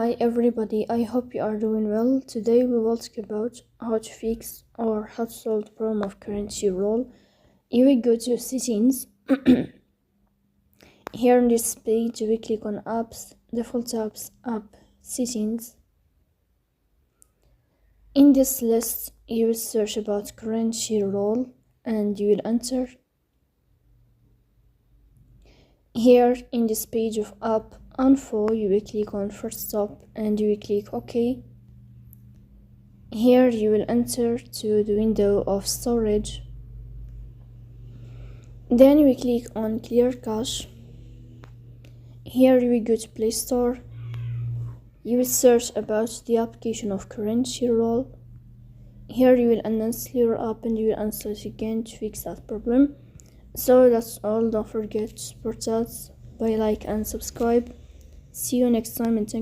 Hi everybody, I hope you are doing well. Today we will talk about how to fix or how to solve the problem of Crunchyroll. You will go to settings. Here on this page we click on apps, default apps, app, settings. In this list you will search about Crunchyroll and you will enter. Here in this page of app info you will click on first stop and you will click OK. Here you will enter to the window of storage. Then we click on clear cache. Here you will go to Play Store. You will search about the application of Crunchyroll. Here you will uninstall your app and you will install it again to fix that problem. So that's all. Don't forget to support us by like and subscribe. See you next time and thank you.